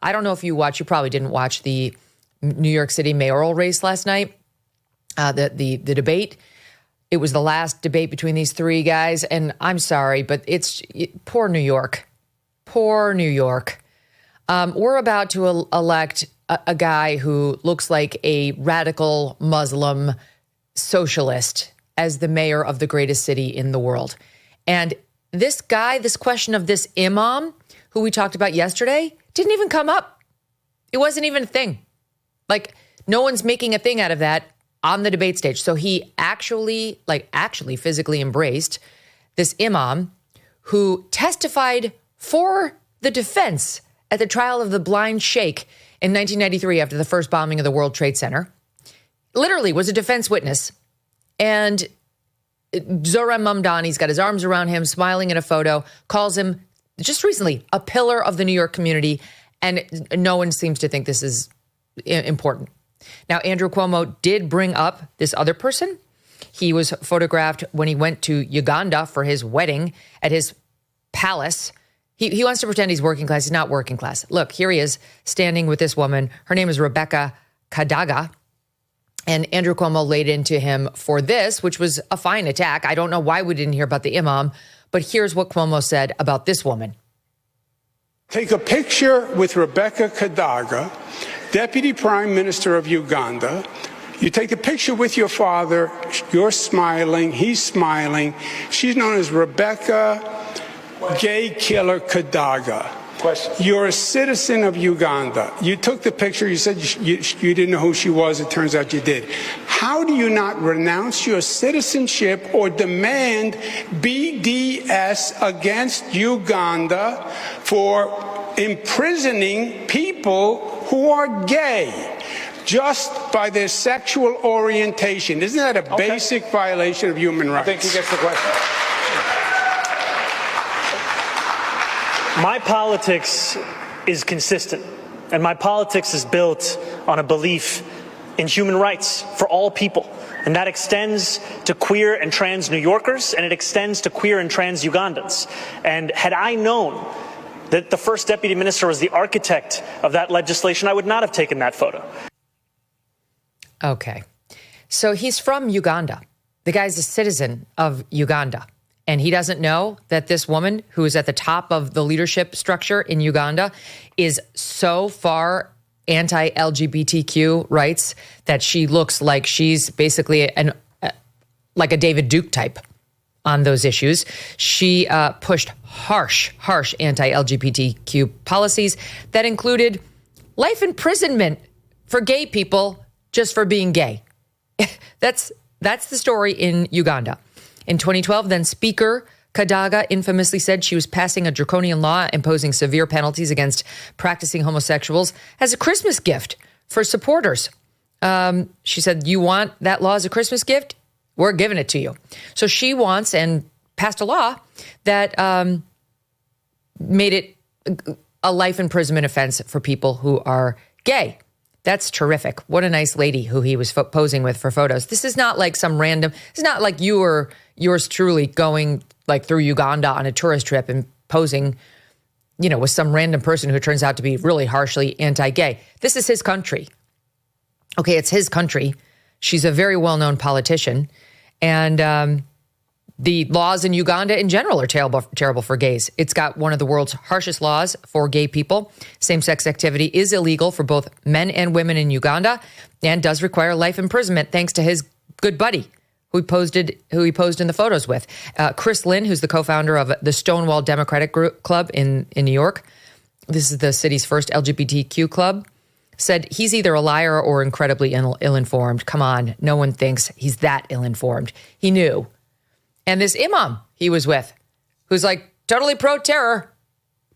I don't know if you probably didn't watch the New York City mayoral race last night, the debate. It was the last debate between these three guys. And I'm sorry, but it's poor New York. Poor New York. We're about to elect a guy who looks like a radical Muslim socialist as the mayor of the greatest city in the world. And this guy, this question of this imam, who we talked about yesterday, didn't even come up. It wasn't even a thing. Like, no one's making a thing out of that on the debate stage. So he actually physically embraced this imam who testified for the defense at the trial of the blind sheikh in 1993 after the first bombing of the World Trade Center. Literally was a defense witness. And Zohran Mamdani's got his arms around him, smiling in a photo, calls him just recently a pillar of the New York community. And no one seems to think this is important. Now, Andrew Cuomo did bring up this other person. He was photographed when he went to Uganda for his wedding at his palace. He wants to pretend he's working class. He's not working class. Look, here he is standing with this woman. Her name is Rebecca Kadaga. And Andrew Cuomo laid into him for this, which was a fine attack. I don't know why we didn't hear about the imam, but here's what Cuomo said about this woman. Take a picture with Rebecca Kadaga, Deputy Prime Minister of Uganda. You take a picture with your father. You're smiling. He's smiling. She's known as Rebecca Gay Killer Kadaga. Question. You're a citizen of Uganda. You took the picture. You said you didn't know who she was. It turns out you did. How do you not renounce your citizenship or demand BDS against Uganda for imprisoning people who are gay just by their sexual orientation? Isn't that a basic violation of human rights? I think he gets the question. My politics is consistent, and my politics is built on a belief in human rights for all people. And that extends to queer and trans New Yorkers, and it extends to queer and trans Ugandans. And had I known that the first deputy minister was the architect of that legislation, I would not have taken that photo. Okay. So he's from Uganda. The guy's a citizen of Uganda. And he doesn't know that this woman who is at the top of the leadership structure in Uganda is so far anti-LGBTQ rights that she looks like she's basically like a David Duke type on those issues. She pushed harsh anti-LGBTQ policies that included life imprisonment for gay people just for being gay. That's the story in Uganda. In 2012, then Speaker Kadaga infamously said she was passing a draconian law imposing severe penalties against practicing homosexuals as a Christmas gift for supporters. She said, you want that law as a Christmas gift? We're giving it to you. So she wants and passed a law that made it a life imprisonment offense for people who are gay. That's terrific. What a nice lady who he was posing with for photos. This is not like some random, it's not like you or yours truly going like through Uganda on a tourist trip and posing, with some random person who turns out to be really harshly anti-gay. This is his country. Okay, it's his country. She's a very well-known politician. And the laws in Uganda in general are terrible for gays. It's got one of the world's harshest laws for gay people. Same-sex activity is illegal for both men and women in Uganda and does require life imprisonment thanks to his good buddy who he posed in the photos with. Chris Lynn, who's the co-founder of the Stonewall Democratic Club in New York. This is the city's first LGBTQ club. Said he's either a liar or incredibly ill-informed. Come on, no one thinks he's that ill-informed. He knew. And this imam he was with, who's like totally pro-terror,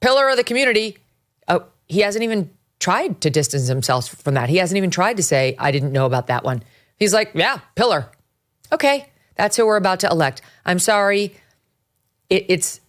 pillar of the community, he hasn't even tried to distance himself from that. He hasn't even tried to say, I didn't know about that one. He's like, yeah, pillar. Okay, that's who we're about to elect. I'm sorry. There's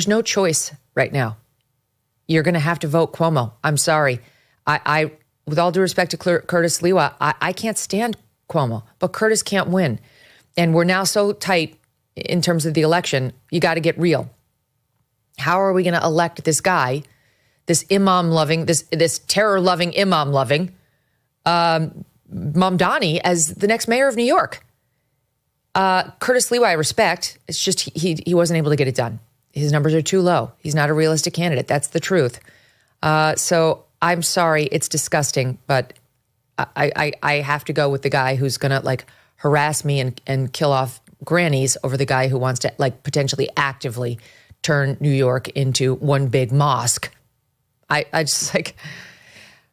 no choice right now. You're going to have to vote Cuomo. I'm sorry. I with all due respect to Curtis Sliwa, I can't stand Cuomo, but Curtis can't win. And we're now so tight in terms of the election, you got to get real. How are we going to elect this guy this imam-loving, this terror-loving, imam-loving Mamdani as the next mayor of New York. Curtis Sliwa, I respect. It's just he wasn't able to get it done. His numbers are too low. He's not a realistic candidate. That's the truth. So I'm sorry. It's disgusting, but I have to go with the guy who's going to like harass me and kill off grannies over the guy who wants to like potentially actively turn New York into one big mosque. I just like,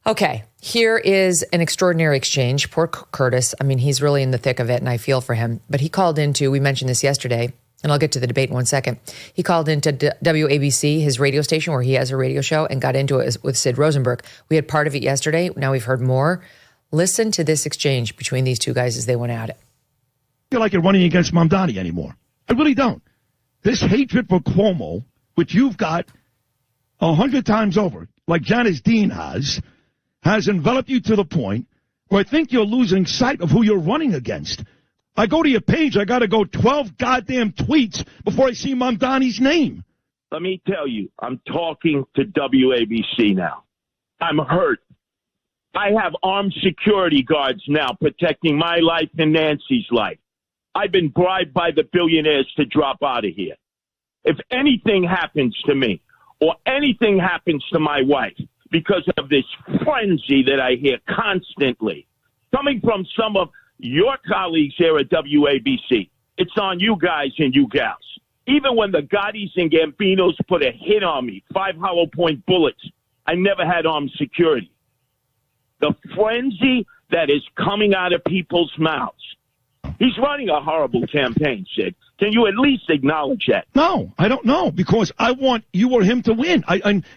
okay, here is an extraordinary exchange. Poor Curtis. I mean, he's really in the thick of it and I feel for him. But he called into, we mentioned this yesterday, and I'll get to the debate in 1 second. He called into WABC, his radio station where he has a radio show, and got into it with Sid Rosenberg. We had part of it yesterday. Now we've heard more. Listen to this exchange between these two guys as they went at it. I feel like you're running against Mamdani anymore. I really don't. This hatred for Cuomo, which you've got 100 times over, like Janice Dean has enveloped you to the point where I think you're losing sight of who you're running against. I go to your page, I got to go 12 goddamn tweets before I see Mamdani's name. Let me tell you, I'm talking to WABC now. I'm hurt. I have armed security guards now protecting my life and Nancy's life. I've been bribed by the billionaires to drop out of here. If anything happens to me or anything happens to my wife because of this frenzy that I hear constantly coming from some of your colleagues here at WABC, it's on you guys and you gals. Even when the Gottis and Gambinos put a hit on me, 5 hollow point bullets, I never had armed security. The frenzy that is coming out of people's mouths. He's running a horrible campaign, Sid. Can you at least acknowledge that? No, I don't know, because I want you or him to win.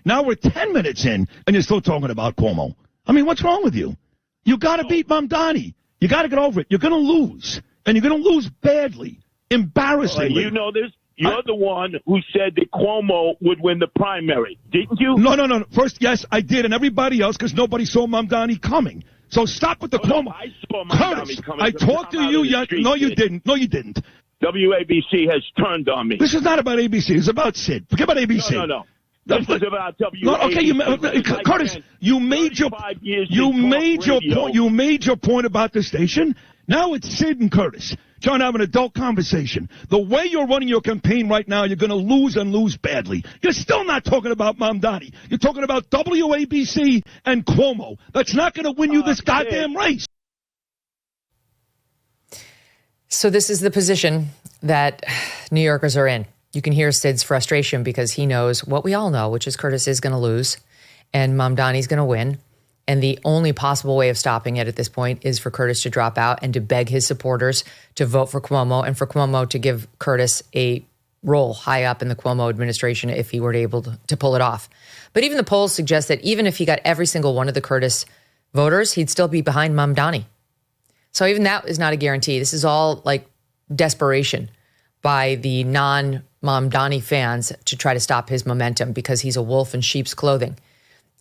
Now we're 10 minutes in, and you're still talking about Cuomo. I mean, what's wrong with you? You got to beat Mamdani. You got to get over it. You're going to lose, and you're going to lose badly, embarrassingly. You know this. You're the one who said that Cuomo would win the primary, didn't you? No. First, yes, I did, and everybody else, because nobody saw Mamdani coming. So stop with the Cuomo. No, I saw Mamdani coming. I talked to you yet. No, you didn't. No, you didn't. WABC has turned on me. This is not about ABC. It's about Sid. Forget about ABC. No. This is about WABC. No, okay, Curtis, you made your point. You made your point about the station. Now it's Sid and Curtis trying to have an adult conversation. The way you're running your campaign right now, you're going to lose and lose badly. You're still not talking about Mamdani. You're talking about WABC and Cuomo. That's not going to win you this goddamn race. So this is the position that New Yorkers are in. You can hear Sid's frustration because he knows what we all know, which is Curtis is going to lose and Mamdani's going to win. And the only possible way of stopping it at this point is for Curtis to drop out and to beg his supporters to vote for Cuomo and for Cuomo to give Curtis a role high up in the Cuomo administration if he were able to pull it off. But even the polls suggest that even if he got every single one of the Curtis voters, he'd still be behind Mamdani. So even that is not a guarantee. This is all like desperation by the non-Mamdani fans to try to stop his momentum because he's a wolf in sheep's clothing.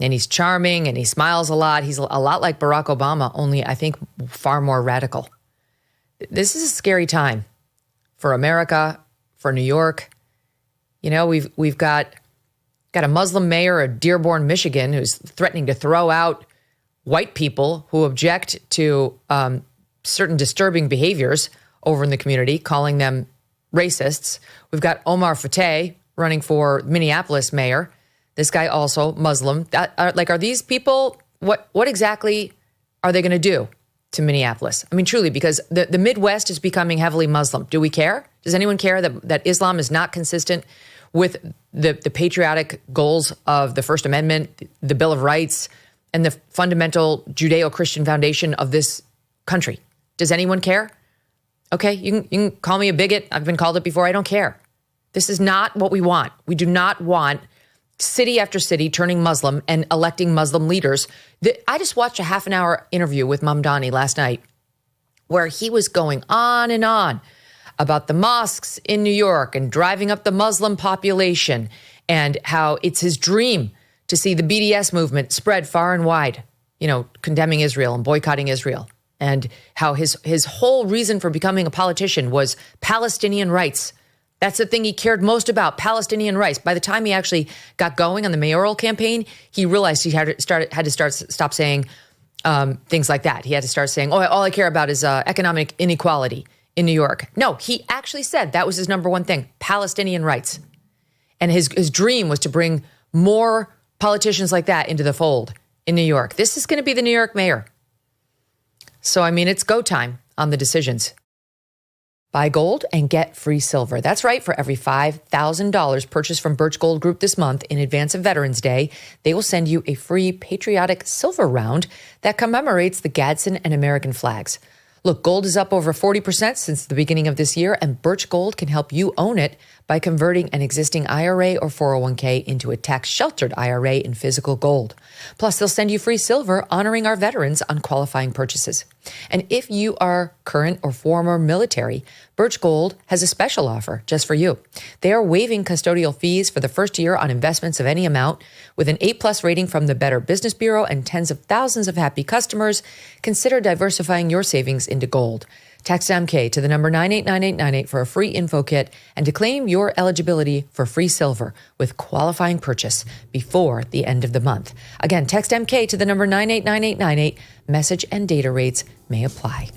And he's charming and he smiles a lot. He's a lot like Barack Obama, only I think far more radical. This is a scary time for America, for New York. You know, we've got a Muslim mayor of Dearborn, Michigan, who's threatening to throw out white people who object to certain disturbing behaviors over in the community, calling them racists. We've got Omar Fateh running for Minneapolis mayor. This guy also Muslim. Are these people, what exactly are they going to do to Minneapolis? I mean, truly, because the Midwest is becoming heavily Muslim. Do we care? Does anyone care that Islam is not consistent with the patriotic goals of the First Amendment, the Bill of Rights, and the fundamental Judeo-Christian foundation of this country? Does anyone care? Okay, you can call me a bigot. I've been called it before. I don't care. This is not what we want. We do not want city after city turning Muslim and electing Muslim leaders. I just watched a half an hour interview with Mamdani last night where he was going on and on about the mosques in New York and driving up the Muslim population and how it's his dream to see the BDS movement spread far and wide, you know, condemning Israel and boycotting Israel, and how his whole reason for becoming a politician was Palestinian rights. That's the thing he cared most about, Palestinian rights. By the time he actually got going on the mayoral campaign, he realized he had to stop saying things like that. He had to start saying, all I care about is economic inequality in New York. No, he actually said that was his number one thing, Palestinian rights. And his dream was to bring more politicians like that into the fold in New York. This is going to be the New York mayor. So, I mean, it's go time on the decisions. Buy gold and get free silver. That's right. For every $5,000 purchased from Birch Gold Group this month in advance of Veterans Day, they will send you a free patriotic silver round that commemorates the Gadsden and American flags. Look, gold is up over 40% since the beginning of this year, and Birch Gold can help you own it by converting an existing IRA or 401k into a tax-sheltered IRA in physical gold. Plus, they'll send you free silver honoring our veterans on qualifying purchases. And if you are current or former military, Birch Gold has a special offer just for you. They are waiving custodial fees for the first year on investments of any amount. With an A+ rating from the Better Business Bureau and tens of thousands of happy customers, consider diversifying your savings into gold. Text MK to the number 989898 for a free info kit and to claim your eligibility for free silver with qualifying purchase before the end of the month. Again, text MK to the number 989898. Message and data rates may apply.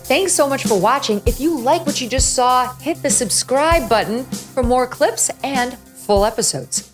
Thanks so much for watching. If you like what you just saw, hit the subscribe button for more clips and full episodes.